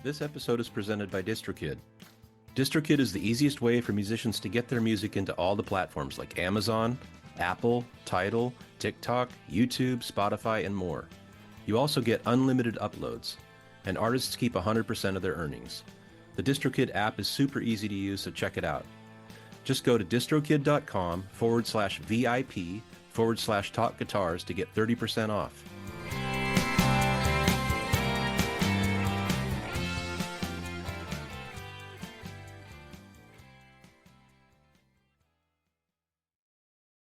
This episode is presented by DistroKid. DistroKid is the easiest way for musicians to get their music into all the platforms like Amazon, Apple, Tidal, TikTok, YouTube, Spotify, and more. You also get unlimited uploads, and artists keep 100% of their earnings. The DistroKid app is super easy to use, so check it out. Just go to distrokid.com/VIP/talk guitars to get 30% off.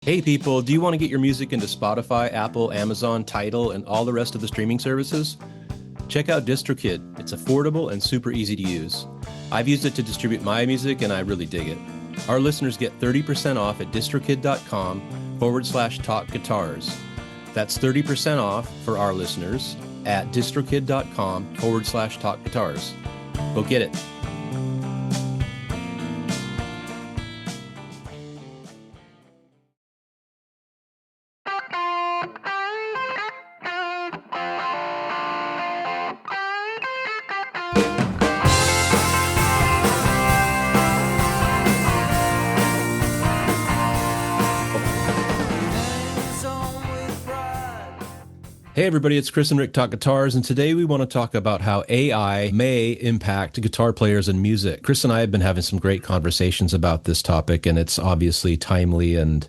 Hey people, do you want to get your music into Spotify, Apple, Amazon, Tidal, and all the rest of the streaming services? Check out DistroKid. It's affordable and super easy to use. I've used it to distribute my music and I really dig it. Our listeners get 30% off at distrokid.com/talk guitars. That's 30% off for our listeners at distrokid.com/talk guitars. Go get it. Hey everybody, it's Chris and Rick Talk Guitars, and today we want to talk about how AI may impact guitar players and music. Chris and I have been having some great conversations about this topic, and it's obviously timely, and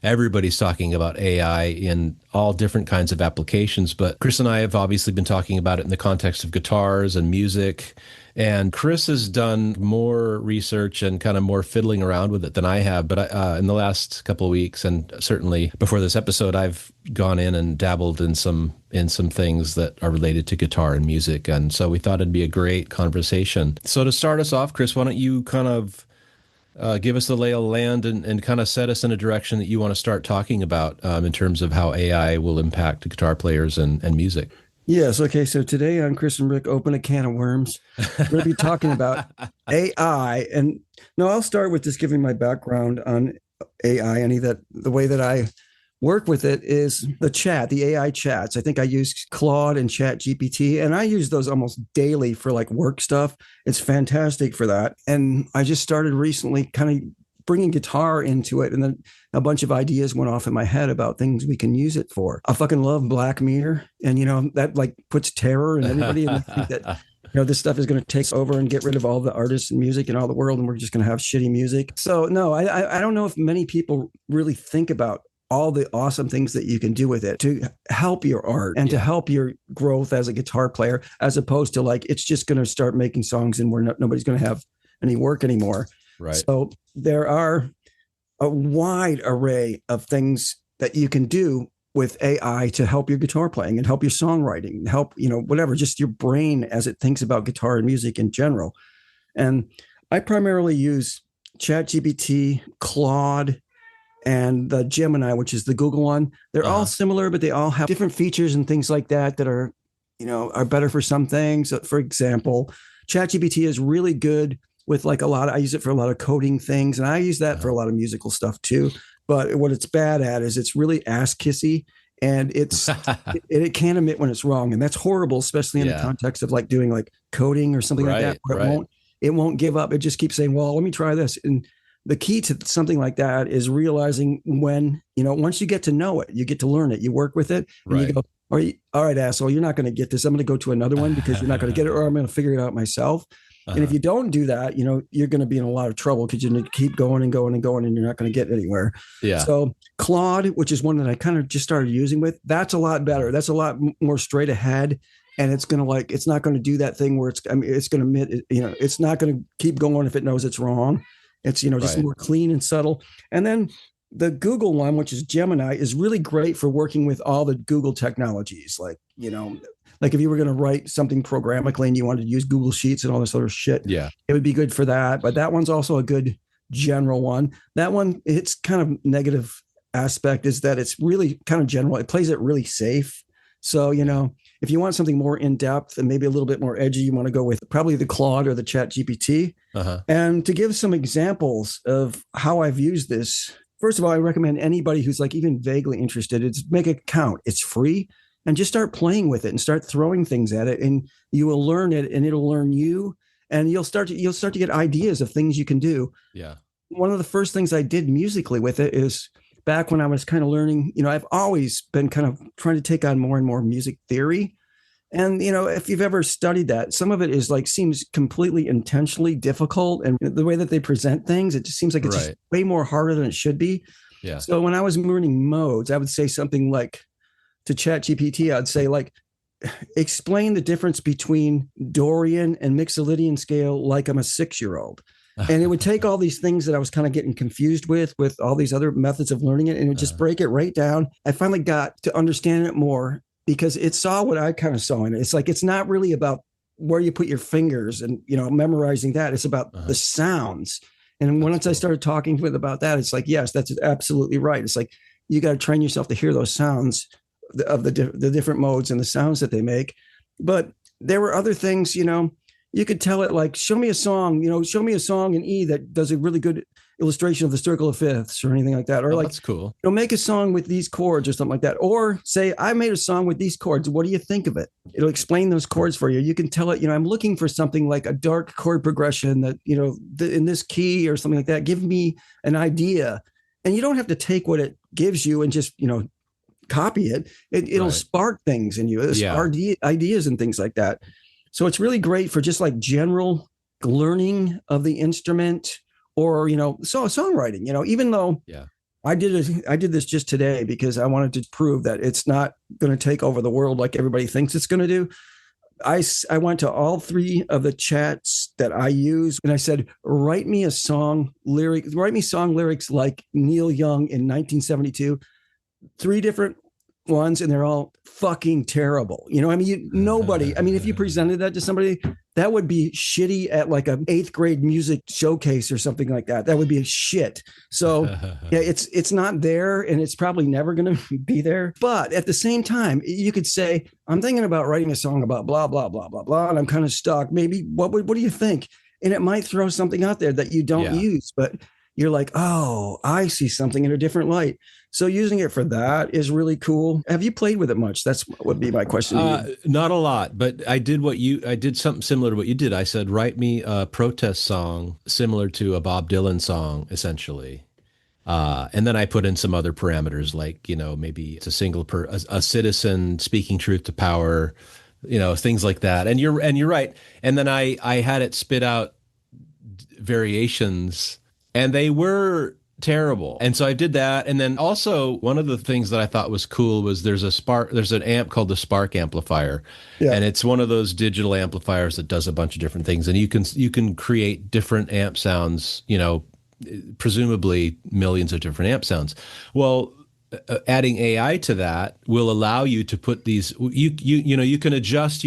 everybody's talking about AI in all different kinds of applications, but Chris and I have obviously been talking about it in the context of guitars and music, and Chris has done more research and kind of more fiddling around with it than I have. But in the last couple of weeks, and certainly before this episode, I've gone in and dabbled in some things that are related to guitar and music. And so we thought it'd be a great conversation. So to start us off, Chris, why don't you kind of give us the lay of the land and kind of set us in a direction that you want to start talking about in terms of how AI will impact guitar players and music. Yes. Okay. So today on Chris and Rick Open a Can of Worms, we're going to be talking about AI. And no, I'll start with just giving my background on AI. The way that I work with it is the AI chats. I think I use Claude and Chat GPT, and I use those almost daily for like work stuff. It's fantastic for that. And I just started recently kind of bringing guitar into it, and then a bunch of ideas went off in my head about things we can use it for. I fucking love Black Mirror, and that like puts terror in everybody, and I think that this stuff is going to take over and get rid of all the artists and music in all the world, and we're just going to have shitty music. So no, I don't know if many people really think about all the awesome things that you can do with it to help your art and to help your growth as a guitar player, as opposed to like it's just going to start making songs and nobody's going to have any work anymore. Right. So there are a wide array of things that you can do with AI to help your guitar playing and help your songwriting, help, whatever, just your brain as it thinks about guitar and music in general. And I primarily use ChatGPT, Claude, and the Gemini, which is the Google one. They're all similar, but they all have different features and things like that are better for some things. For example, ChatGPT is really good with I use it for a lot of coding things, and I use that for a lot of musical stuff too. But what it's bad at is it's really ass kissy, and it can't admit when it's wrong, and that's horrible, especially in the context of like doing like coding or something like that. Where it won't give up. It just keeps saying, "Well, let me try this." And the key to something like that is realizing when once you get to know it, you get to learn it, you work with it, and you go, "All right, asshole, you're not going to get this. I'm going to go to another one because you're not going to get it, or I'm going to figure it out myself." And if you don't do that, you're going to be in a lot of trouble because you're going to keep going and going and going, and you're not going to get anywhere. Yeah. So Claude, which is one that I kind of just started using with, that's a lot better. That's a lot more straight ahead. And it's going to it's not going to do that thing where it's going to admit, it's not going to keep going if it knows it's wrong. It's, just more clean and subtle. And then the Google one, which is Gemini, is really great for working with all the Google technologies. Like if you were going to write something programmatically and you wanted to use Google Sheets and all this other shit, it would be good for that. But that one's also a good general one. That one, its kind of negative aspect is that it's really kind of general. It plays it really safe. So, if you want something more in depth and maybe a little bit more edgy, you want to go with probably the Claude or the Chat GPT. And to give some examples of how I've used this, first of all, I recommend anybody who's like even vaguely interested, it's make an account. It's free. and just start playing with it and start throwing things at it, and you will learn it, and it'll learn you, and you'll start to get ideas of things you can do. Yeah. One of the first things I did musically with it is back when I was kind of learning. I've always been kind of trying to take on more and more music theory. And if you've ever studied that, some of it is like seems completely intentionally difficult, and the way that they present things, it just seems like it's just Right. way more harder than it should be. Yeah. So when I was learning modes, I would say something like to Chat GPT, I'd say like, explain the difference between Dorian and Mixolydian scale like I'm a 6-year old. And it would take all these things that I was kind of getting confused with all these other methods of learning it, and it would just break it right down. I finally got to understand it more because it saw what I kind of saw in it. It's like, it's not really about where you put your fingers and, memorizing that. It's about the sounds. And once I started talking with about that, it's like, yes, that's absolutely right. It's like, you got to train yourself to hear those sounds of the different modes and the sounds that they make. But there were other things, you could tell it like, show me a song, show me a song in E that does a really good illustration of the circle of fifths or anything like that. Or Oh, like, that's cool. make a song with these chords or something like that. Or say, I made a song with these chords. What do you think of it? It'll explain those chords for you. You can tell it, I'm looking for something like a dark chord progression that, in this key or something like that. Give me an idea. And you don't have to take what it gives you and just, copy it. It'll spark things in you. It'll spark ideas and things like that. So it's really great for just like general learning of the instrument, or songwriting. Even though I did this just today because I wanted to prove that it's not going to take over the world like everybody thinks it's going to do. I went to all 3 of the chats that I use, and I said, write me song lyrics like Neil Young in 1972. 3 different ones, and they're all fucking terrible. Nobody, if you presented that to somebody, that would be shitty at like an 8th grade music showcase or something like that. That would be a shit. So yeah, it's not there, and it's probably never going to be there. But at the same time, you could say, I'm thinking about writing a song about blah, blah, blah, blah, blah, and I'm kind of stuck. Maybe what do you think? And it might throw something out there that you don't use, but you're like, oh, I see something in a different light. So using it for that is really cool. Have you played with it much? That's what would be my question to you. Not a lot, but I did something similar to what you did. I said, write me a protest song similar to a Bob Dylan song, essentially. And then I put in some other parameters, like, maybe it's a citizen speaking truth to power, things like that. And you're right. And then I had it spit out variations, and they were terrible. And so I did that. And then also one of the things that I thought was cool was there's an amp called the Spark amplifier. Yeah. And it's one of those digital amplifiers that does a bunch of different things. And you can create different amp sounds, presumably millions of different amp sounds. Well, adding AI to that will allow you to put these, you can adjust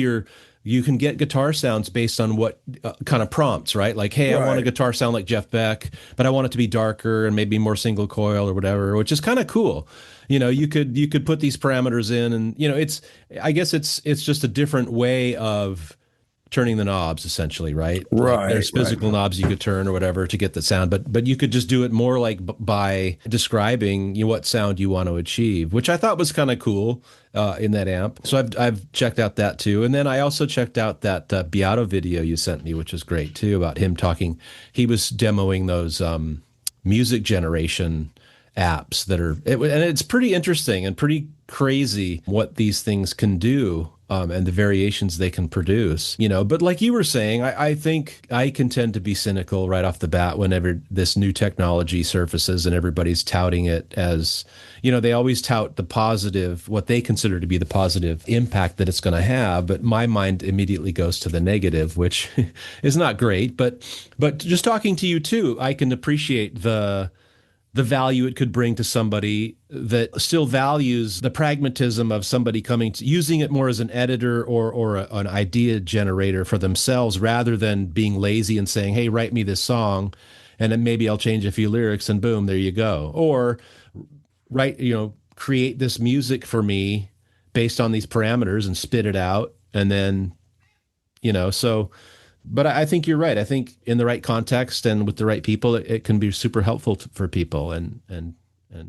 you can get guitar sounds based on what kind of prompts, right? Like, hey, I want a guitar sound like Jeff Beck, but I want it to be darker and maybe more single coil or whatever, which is kind of cool. You could put these parameters in, and I guess it's just a different way of turning the knobs, essentially, right? Like there's physical knobs you could turn or whatever to get the sound, but you could just do it more like by describing what sound you want to achieve, which I thought was kind of cool in that amp. So I've checked out that too, and then I also checked out that Beato video you sent me, which was great too, about him talking. He was demoing those music generation apps and it's pretty interesting and pretty crazy what these things can do. And the variations they can produce, but like you were saying, I think I can tend to be cynical right off the bat whenever this new technology surfaces and everybody's touting it as, they always tout the positive, what they consider to be the positive impact that it's going to have. But my mind immediately goes to the negative, which is not great. But just talking to you too, I can appreciate the value it could bring to somebody that still values the pragmatism of somebody using it more as an editor or an idea generator for themselves, rather than being lazy and saying, hey, write me this song, and then maybe I'll change a few lyrics and boom, there you go. Or create this music for me based on these parameters and spit it out. And then, but I think you're right. I think in the right context and with the right people, it can be super helpful for people and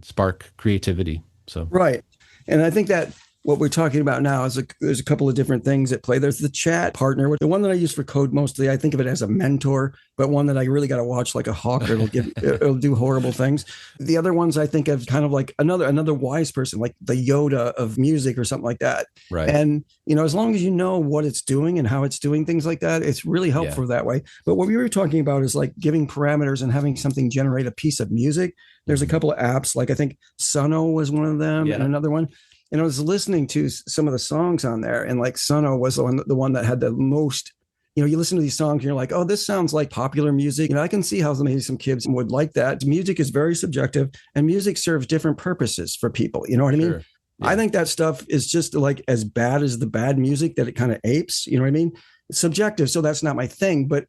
spark creativity. So right, and I think that what we're talking about now is there's a couple of different things at play. There's the chat partner. The one that I use for code mostly, I think of it as a mentor, but one that I really got to watch like a hawk, or it'll do horrible things. The other ones I think of kind of like another wise person, like the Yoda of music or something like that. Right. And as long as you know what it's doing and how it's doing things like that, it's really Yeah. helpful that way. But what we were talking about is like giving parameters and having something generate a piece of music. There's a Mhm. couple of apps, like I think Suno was one of them, and Yeah. another one. And I was listening to some of the songs on there, and like Suno was the one that had the most. You listen to these songs and you're like, oh, this sounds like popular music. I can see how maybe some kids would like that. Music is very subjective, and music serves different purposes for people. You know what I mean? Sure. I Yeah. think that stuff is just like as bad as the bad music that it kind of apes. You know what I mean? It's subjective, so that's not my thing. But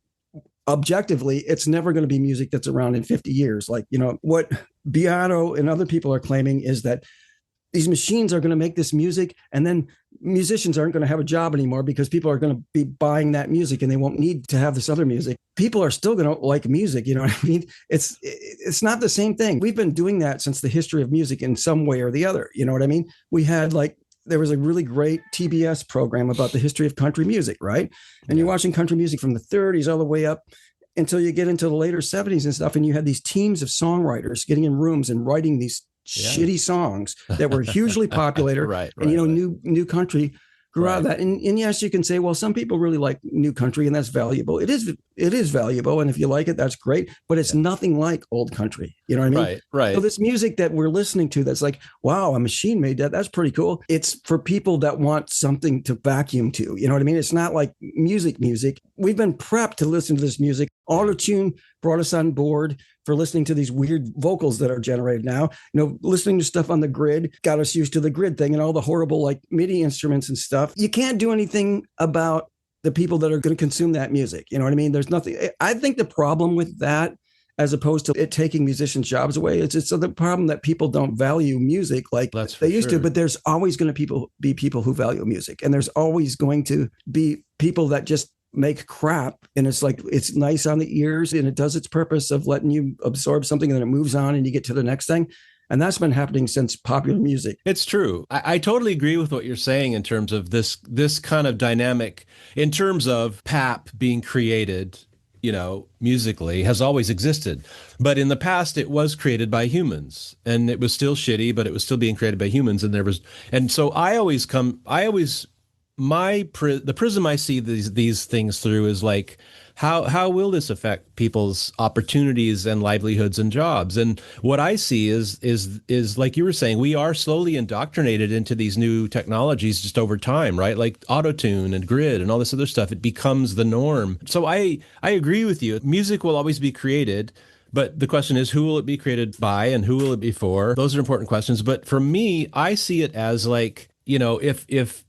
objectively, it's never going to be music that's around in 50 years. Like, what Beato and other people are claiming is that these machines are going to make this music, and then musicians aren't going to have a job anymore because people are going to be buying that music and they won't need to have this other music. People are still going to like music. You know what I mean? It's not the same thing. We've been doing that since the history of music in some way or the other. You know what I mean? We had like, there was a really great TBS program about the history of country music, right? And you're watching country music from the 30s all the way up until you get into the later 70s and stuff. And you had these teams of songwriters getting in rooms and writing these Yeah. shitty songs that were hugely popular. Right. And, Right. Right. new country grew out of Right. that. And yes, you can say, well, some people really like new country and that's valuable. It is valuable. And if you like it, that's great, but it's Yeah. nothing like old country. You know what I mean? Right. Right. So this music that we're listening to, that's like, wow, a machine made that. That's pretty cool. It's for people that want something to vacuum to. You know what I mean? It's not like music. We've been prepped to listen to this music. Autotune brought us on board for listening to these weird vocals that are generated now. Listening to stuff on the grid got us used to the grid thing and all the horrible like MIDI instruments and stuff. You can't do anything about the people that are going to consume that music. You know what I mean? There's nothing. I think the problem with that, as opposed to it taking musicians' jobs away, it's the problem that people don't value music like That's they for used to. sure. But there's always going to be people who value music, and there's always going to be people that just make crap, and it's like it's nice on the ears and it does its purpose of letting you absorb something and then it moves on and you get to the next thing. And that's been happening since popular music. It's true. I totally agree with what you're saying in terms of this kind of dynamic, in terms of pap being created, musically has always existed. But in the past, it was created by humans, and it was still shitty, but it was still being created by humans. And so the prism I see these things through is like, how will this affect people's opportunities and livelihoods and jobs? And what I see is like you were saying, we are slowly indoctrinated into these new technologies just over time, right? Like autotune and grid and all this other stuff. It becomes the norm. So I agree with you. Music will always be created. But the question is, who will it be created by and who will it be for? Those are important questions. But for me, I see it as like, if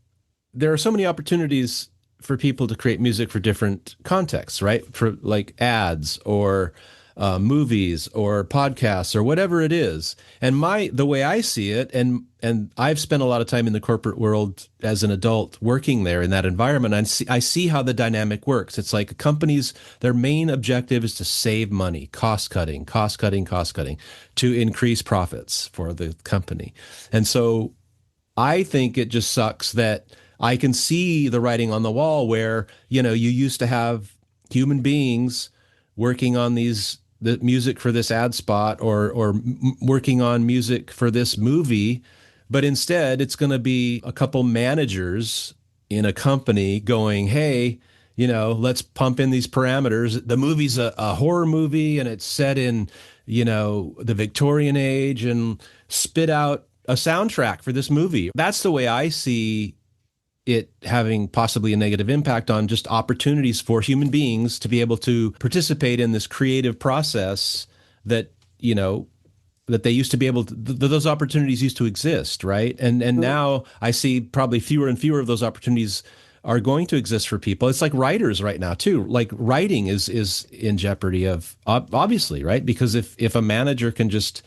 there are so many opportunities for people to create music for different contexts, right? For like ads or movies or podcasts or whatever it is. And the way I see it, and I've spent a lot of time in the corporate world as an adult working there in that environment. I see how the dynamic works. It's like companies, their main objective is to save money, cost cutting, to increase profits for the company. And so I think it just sucks that I can see the writing on the wall where, you used to have human beings working on the music for this ad spot or working on music for this movie, but instead it's going to be a couple managers in a company going, hey, let's pump in these parameters. The movie's a horror movie and it's set in, the Victorian age, and spit out a soundtrack for this movie. That's the way I see it having possibly a negative impact on just opportunities for human beings to be able to participate in this creative process that, that they used to be able to, those opportunities used to exist, right? And now I see probably fewer and fewer of those opportunities are going to exist for people. It's like writers right now too. Like writing is in jeopardy of obviously, right? Because if a manager can just,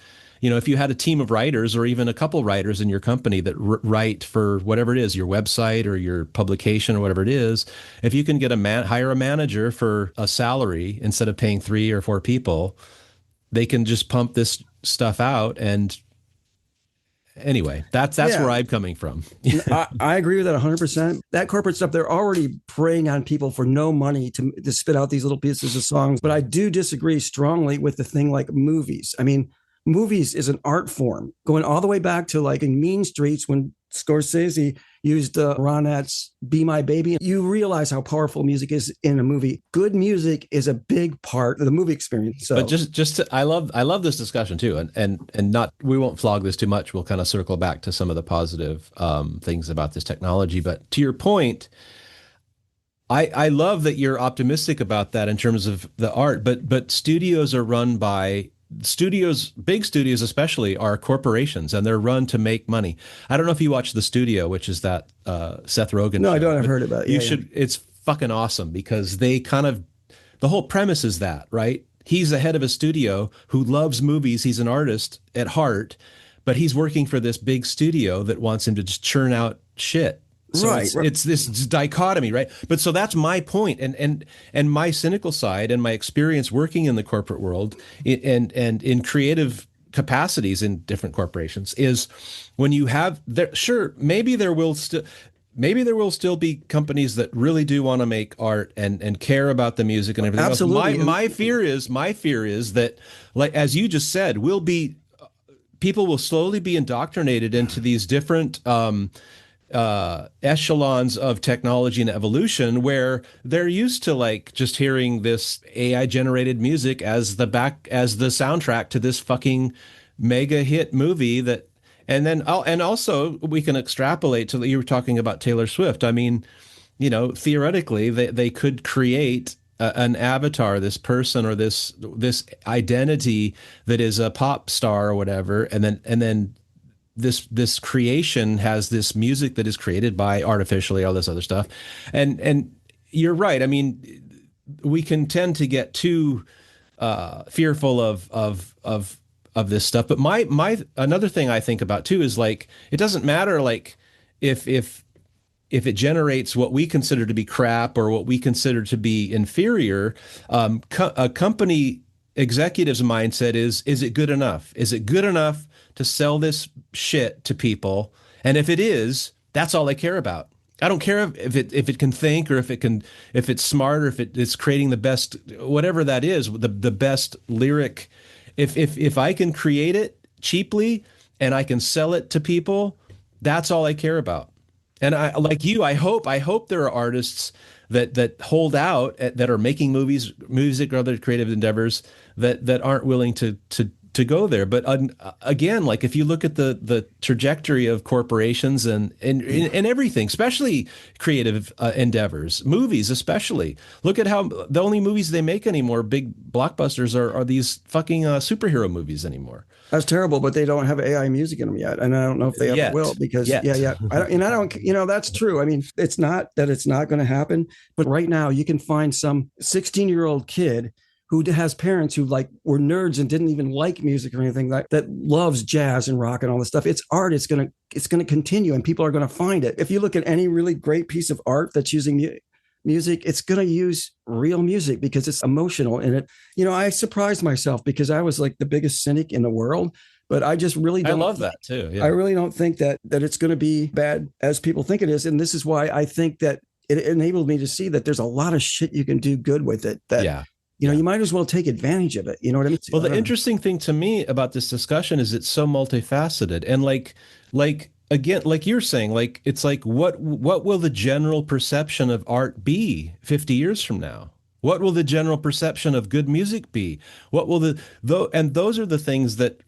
if you had a team of writers or even a couple writers in your company that write for whatever it is, your website or your publication or whatever it is, if you can get hire a manager for a salary instead of paying 3 or 4 people, they can just pump this stuff out Anyway, that's where Yeah, I'm coming from. I agree with that 100%. That corporate stuff, they're already preying on people for no money to spit out these little pieces of songs. But I do disagree strongly with the thing like movies. I mean, movies is an art form going all the way back to like in Mean Streets when Scorsese used Ronette's Be My Baby. You realize how powerful music is in a movie. Good music is a big part of the movie experience. But So I love this discussion too, and not we won't flog this too much. We'll kind of circle back to some of the positive things about this technology. But to your point, I love that you're optimistic about that in terms of the art. But studios are run by studios, big studios especially, are corporations, and they're run to make money. I don't know if you watch The Studio, which is that Seth Rogen no, I show, don't. I've but heard about it. you Yeah, should. It's fucking awesome because they kind of the whole premise is that, right? He's the head of a studio who loves movies. He's an artist at heart, but he's working for this big studio that wants him to just churn out shit. yeah. So Right. it's this dichotomy, right? But so that's my point, and my cynical side and my experience working in the corporate world and in creative capacities in different corporations is when you have there. Sure, maybe there will still be companies that really do want to make art and care about the music and everything else. My Absolutely. my fear is that, like as you just said, people will slowly be indoctrinated into these different echelons of technology and evolution where they're used to like just hearing this AI generated music as the soundtrack to this fucking mega hit movie that and also we can extrapolate to you were talking about Taylor Swift. I mean, theoretically they could create an avatar, this person or this identity that is a pop star or whatever, and then this creation has this music that is created by artificially all this other stuff, and you're right. I mean, we can tend to get too fearful of this stuff. But my another thing I think about too is like it doesn't matter like if it generates what we consider to be crap or what we consider to be inferior. A company executive's mindset is it good enough? Is it good enough to sell this shit to people? And if it is, that's all they care about. I don't care if it can think or if it's smart or if it's creating the best whatever that is, the best lyric. If I can create it cheaply and I can sell it to people, that's all I care about. And I like you, I hope there are artists that hold out that are making music or other creative endeavors that aren't willing to go there. But again, like if you look at the trajectory of corporations and everything, especially creative endeavors, movies especially, look at how the only movies they make anymore, big blockbusters, are these fucking superhero movies anymore. That's terrible, but they don't have AI music in them yet, and I don't know if they ever will because Yet. yeah. I don't. That's true. I mean, it's not that it's not going to happen, but right now you can find some 16-year-old kid who has parents who like were nerds and didn't even like music or anything that loves jazz and rock and all this stuff. It's art. It's gonna continue, and people are going to find it. If you look at any really great piece of art that's using music, it's going to use real music because it's emotional. And I surprised myself because I was like the biggest cynic in the world, but I just really don't. I love that too. Yeah. I really don't think that it's going to be bad as people think it is. And this is why I think that it enabled me to see that there's a lot of shit you can do good with it. That, Yeah. you might as well take advantage of it. You know what I mean? Well, the interesting thing to me about this discussion is it's so multifaceted and like again, like you're saying, like it's like what will the general perception of art be 50 years from now? What will the general perception of good music be? What will and those are the things that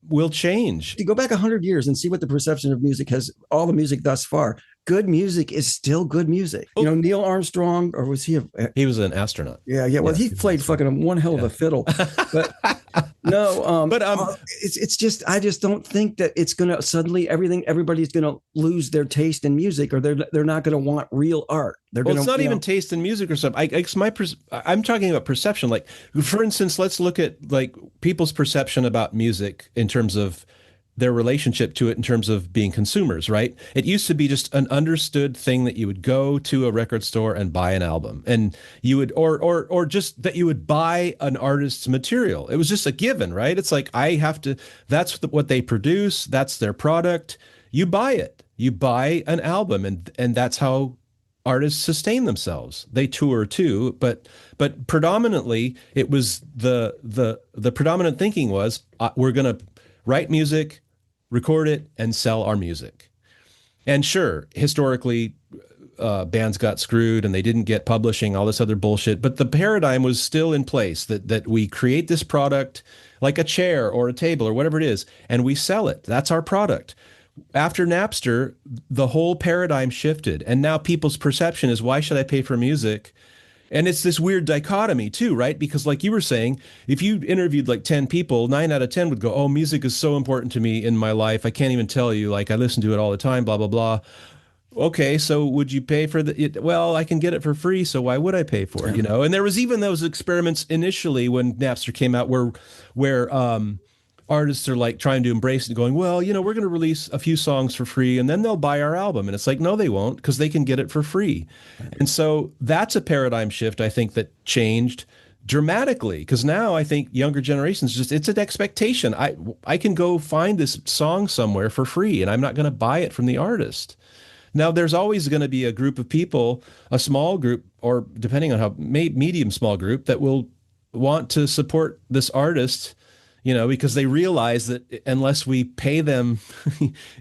will change. If you go back 100 years and see what the perception of music has, all the music thus far, good music is still good music. Neil Armstrong, or was he he was an astronaut. Yeah. Well, he played fucking one hell of a fiddle, but no. It's just I just don't think that it's gonna suddenly everybody's gonna lose their taste in music, or they're not gonna want real art. It's not even taste in music or something. I'm talking about perception. Like, for instance, let's look at like people's perception about music in terms of their relationship to it in terms of being consumers, right? It used to be just an understood thing that you would go to a record store and buy an album, and you would, or just that you would buy an artist's material. It was just a given, right? It's like I have to. That's what they produce. That's their product. You buy it. You buy an album, and that's how artists sustain themselves. They tour too, but predominantly it was the predominant thinking was we're going to write music, record it, and sell our music. And sure, historically, bands got screwed and they didn't get publishing, all this other bullshit. But the paradigm was still in place that we create this product like a chair or a table or whatever it is, and we sell it. That's our product. After Napster, the whole paradigm shifted. And now people's perception is, why should I pay for music? And it's this weird dichotomy too, right? Because like you were saying, if you interviewed like 10 people, 9 out of 10 would go, oh, music is so important to me in my life. I can't even tell you, like I listen to it all the time, blah, blah, blah. Okay, so would you pay for well, I can get it for free, so why would I pay for it, And there was even those experiments initially when Napster came out where artists are like trying to embrace it, going, well, we're going to release a few songs for free and then they'll buy our album. And it's like, no, they won't, because they can get it for free. And so that's a paradigm shift, I think, that changed dramatically, because now I think younger generations it's an expectation. I can go find this song somewhere for free and I'm not going to buy it from the artist. Now, there's always going to be a group of people, a small group, or depending on how medium small group, that will want to support this artist, because they realize that unless we pay them,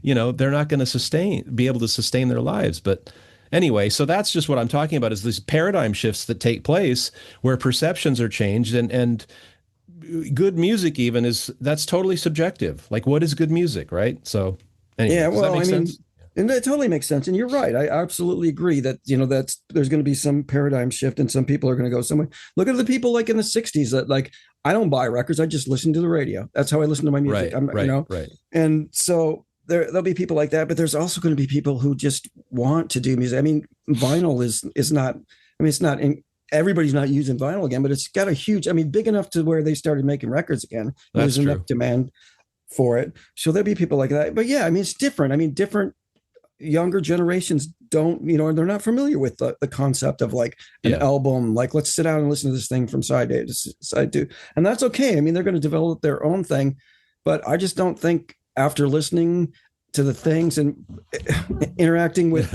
they're not going to be able to sustain their lives. But anyway, so that's just what I'm talking about, is these paradigm shifts that take place where perceptions are changed, and good music that's totally subjective. Like, what is good music, right? So anyway, Yeah, does that well, make I mean, sense? and that totally makes sense. And you're right. I absolutely agree that, there's going to be some paradigm shift and some people are going to go somewhere. Look at the people like in the 60s that like, I don't buy records. I just listen to the radio. That's how I listen to my music. Right. And so there'll be people like that, but there's also going to be people who just want to do music. I mean, vinyl is not, it's not in, everybody's not using vinyl again, but it's got a huge, big enough to where they started making records again. That's There's true. enough demand for it. So there'll be people like that. But yeah, it's different. Different younger generations don't, they're not familiar with the concept of like an album, like let's sit down and listen to this thing from side A to side two. And that's okay. They're going to develop their own thing, but I just don't think after listening to the things and interacting with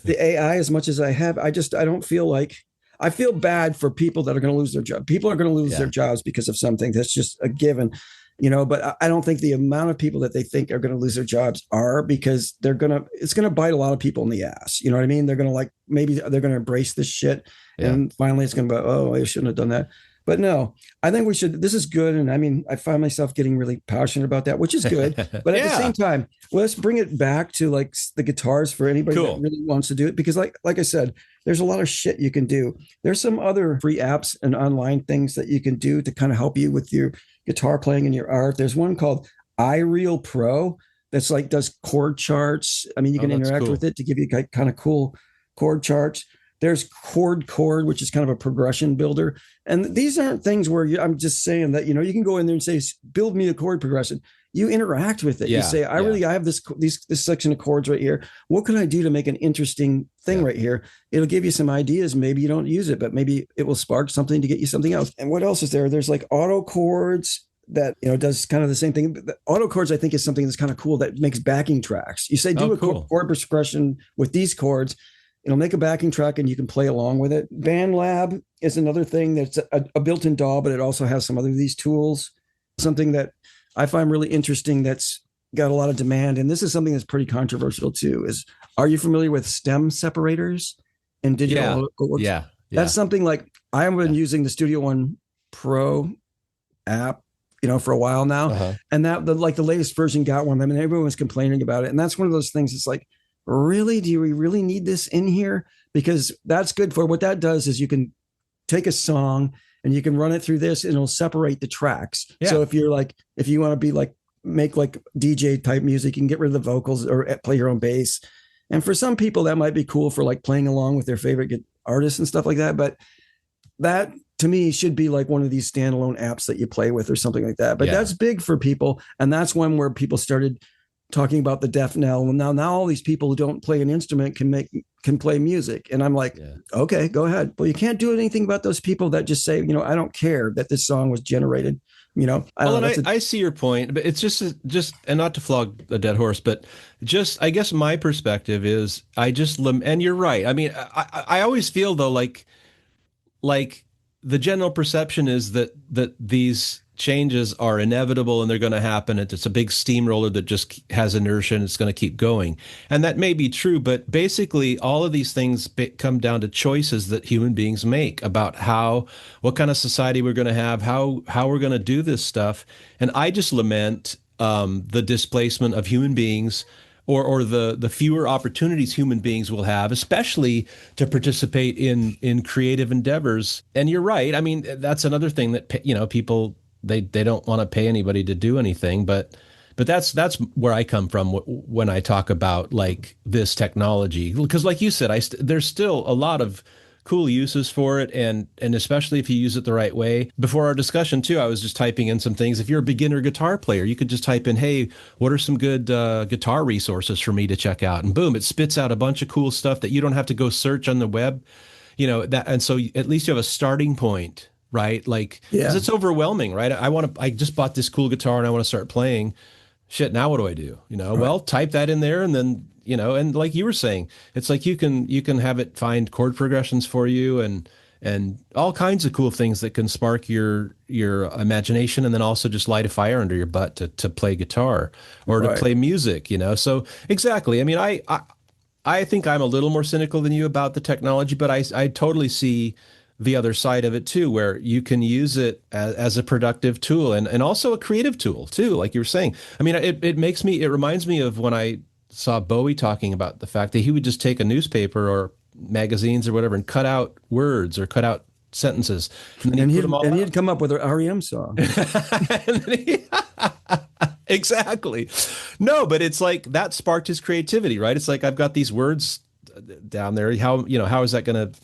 the AI as much as I have, I don't feel like, I feel bad for people that are going to lose their job. People are going to lose their jobs because of something that's just a given. But I don't think the amount of people that they think are going to lose their jobs are, because it's going to bite a lot of people in the ass. You know what I mean? They're going to maybe they're going to embrace this shit. And finally it's going to be, oh, I shouldn't have done that. But no, I think this is good. And I find myself getting really passionate about that, which is good. But at the same time, let's bring it back to like the guitars for anybody that really wants to do it. Because like I said, there's a lot of shit you can do. There's some other free apps and online things that you can do to kind of help you with your guitar playing and your art. There's one called iReal Pro that's like does chord charts. You can interact with it to give you kind of cool chord charts. There's chord, which is kind of a progression builder. And these aren't things where I'm just saying that, you can go in there and say, build me a chord progression. You interact with it. You say, I have this section of chords right here. What can I do to make an interesting thing right here? It'll give you some ideas. Maybe you don't use it, but maybe it will spark something to get you something else. And what else is there? There's like auto chords that, does kind of the same thing. The auto chords, I think, is something that's kind of cool that makes backing tracks. You say, do a chord progression with these chords. It'll make a backing track and you can play along with it. BandLab is another thing that's a built-in DAW, but it also has some other of these tools. Something that I find really interesting that's got a lot of demand. And this is something that's pretty controversial too, are you familiar with stem separators and digital? Yeah. That's something like I've been using the Studio One Pro app, for a while now. And that the latest version got one. Everyone was complaining about it. And that's one of those things. It's like, really, do we really need this in here? Because that's good for what that does is you can take a song and you can run it through this and it'll separate the tracks. So if you want to be like, make like DJ type music, you can get rid of the vocals or play your own bass. And for some people that might be cool for like playing along with their favorite artists and stuff like that. But that to me should be like one of these standalone apps that you play with or something like that. But Yeah. that's big for people. And that's one where people started talking about the deaf knell. Well, now all these people who don't play an instrument can play music. And I'm like, Yeah. okay, go ahead. Well, you can't do anything about those people that just say, I don't care that this song was generated. Well, and I see your point, but it's just, and not to flog a dead horse, but just, I guess my perspective is and you're right. I mean, I always feel though, like the general perception is that these changes are inevitable and they're going to happen. It's a big steamroller that just has inertia and it's going to keep going. And that may be true, but basically all of these things come down to choices that human beings make about what kind of society we're going to have, how we're going to do this stuff. And I just lament the displacement of human beings, or the fewer opportunities human beings will have, especially to participate in creative endeavors. And you're right. I mean, that's another thing that people they don't want to pay anybody to do anything, but that's where I come from when I talk about like this technology, because like you said, there's still a lot of cool uses for it, and especially if you use it the right way. Before our discussion too, I was just typing in some things. If you're a beginner guitar player, you could just type in, hey, what are some good guitar resources for me to check out, and boom, it spits out a bunch of cool stuff that you don't have to go search on the web, and so at least you have a starting point, right? Like, because it's overwhelming, right? I just bought this cool guitar and I want to start playing. Shit, now what do I do? Right. Well, type that in there, and then and like you were saying, it's like you can have it find chord progressions for you, and all kinds of cool things that can spark your imagination, and then also just light a fire under your butt to play guitar or to play music. So exactly. I mean, I think I'm a little more cynical than you about the technology, but I totally see the other side of it too, where you can use it as a productive tool and also a creative tool too, like you were saying. I mean, it reminds me of when I saw Bowie talking about the fact that he would just take a newspaper or magazines or whatever and cut out words or cut out sentences, and he'd come up with an REM song. Exactly. No, but it's like that sparked his creativity, right? It's like, I've got these words down there. How is that going to?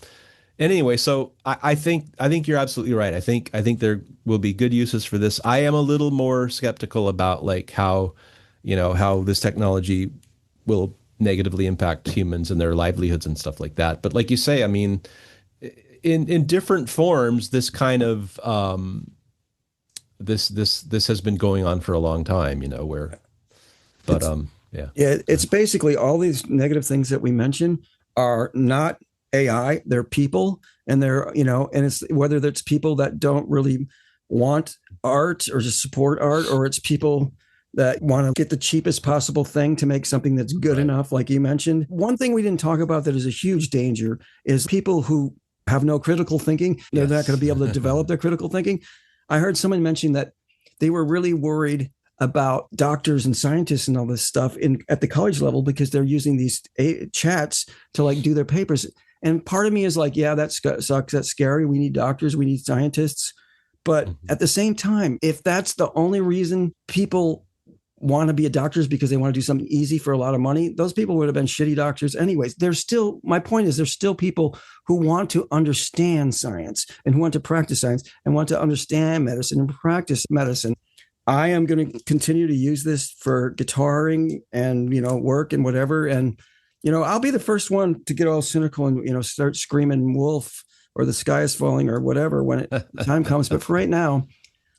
Anyway, so I think you're absolutely right. I think there will be good uses for this. I am a little more skeptical about like how this technology will negatively impact humans and their livelihoods and stuff like that. But like you say, I mean, in different forms, this kind of this has been going on for a long time, it's basically all these negative things that we mentioned are not AI, they're people, and they're, and it's whether it's people that don't really want art or just support art, or it's people that want to get the cheapest possible thing to make something that's good enough, like you mentioned. One thing we didn't talk about that is a huge danger is people who have no critical thinking. They're not going to be able to develop their critical thinking. I heard someone mention that they were really worried about doctors and scientists and all this stuff at the college level because they're using these chats to like do their papers. And part of me is like, yeah, that sucks. That's scary. We need doctors. We need scientists. But at the same time, if that's the only reason people want to be a doctors because they want to do something easy for a lot of money, those people would have been shitty doctors anyways. My point is there's still people who want to understand science and who want to practice science and want to understand medicine and practice medicine. I am going to continue to use this for guitaring and, work and whatever. And, I'll be the first one to get all cynical and, start screaming wolf or the sky is falling or whatever when time comes. But for right now,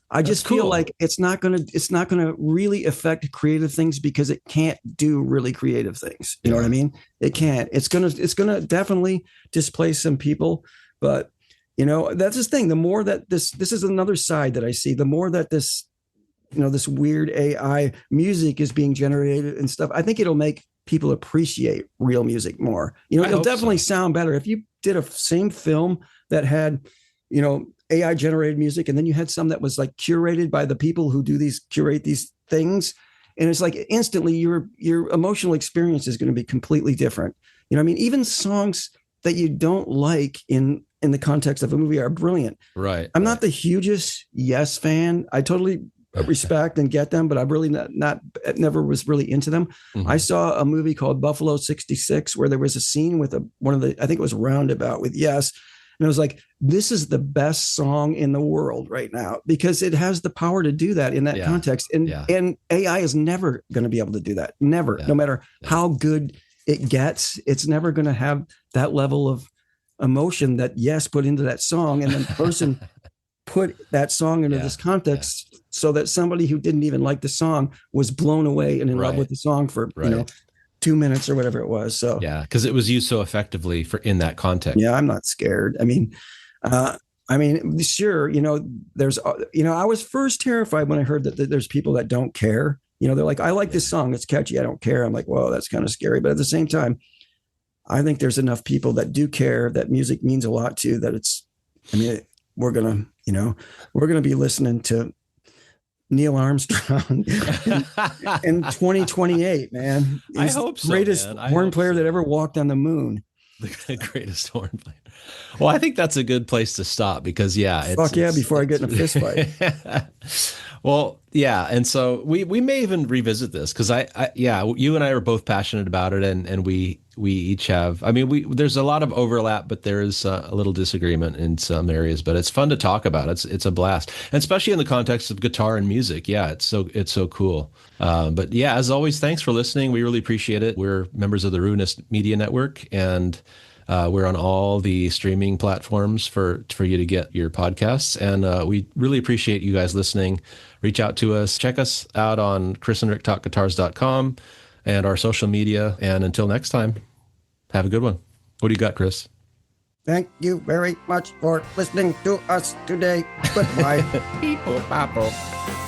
I just feel like it's not going to really affect creative things because it can't do really creative things. You know what I mean? It can't. It's going to definitely displace some people, but that's the thing. The more that this is another side that I see, the more that this weird AI music is being generated and stuff, I think it'll make people appreciate real music more. It'll definitely sound better. If you did a same film that had, AI generated music, and then you had some that was like curated by the people who curate these things. And it's like instantly your emotional experience is going to be completely different. Even songs that you don't like in the context of a movie are brilliant. Right. I'm not the hugest Yes fan. I totally respect and get them, but I really never was really into them. I saw a movie called Buffalo 66 where there was a scene with I think it was Roundabout with Yes. And I was like, this is the best song in the world right now because it has the power to do that in that Yeah. context. And Yeah. and AI is never going to be able to do that. Never, Yeah. no matter Yeah. how good it gets, it's never going to have that level of emotion that Yes put into that song, and then the person put that song into Yeah. this Yeah. context so that somebody who didn't even like the song was blown away and in love Right. with the song for Right. 2 minutes or whatever it was. So Yeah. Because it was used so effectively for in that context. yeah, I'm not scared. Uh, sure, there's, I was first terrified when I heard that there's people that don't care. They're like, I like this song, it's catchy, I don't care. I'm like, well, that's kind of scary. But at the same time, I think there's enough people that do care, that music means a lot to, that it's, I mean, we're gonna, we're gonna be listening to Neil Armstrong in 2028, man. I He's the hope so, greatest man. I horn hope player so. that ever walked on the moon. The greatest horn player. Well, I think that's a good place to stop because yeah, Fuck yeah, before I get in a fist fight. Well, yeah, and so we may even revisit this because yeah, you and I are both passionate about it, and we each have. I mean, we there's a lot of overlap, but there is a little disagreement in some areas. But it's fun to talk about. It's a blast, and especially in the context of guitar and music. Yeah, it's so cool. But yeah, as always, thanks for listening. We really appreciate it. We're members of the Ruinous Media Network, and we're on all the streaming platforms for you to get your podcasts. And we really appreciate you guys listening. Reach out to us. Check us out on chrisandricktalkguitars.com and our social media. And until next time, have a good one. What do you got, Chris? Thank you very much for listening to us today. Goodbye. Beep, boop, bop, boop.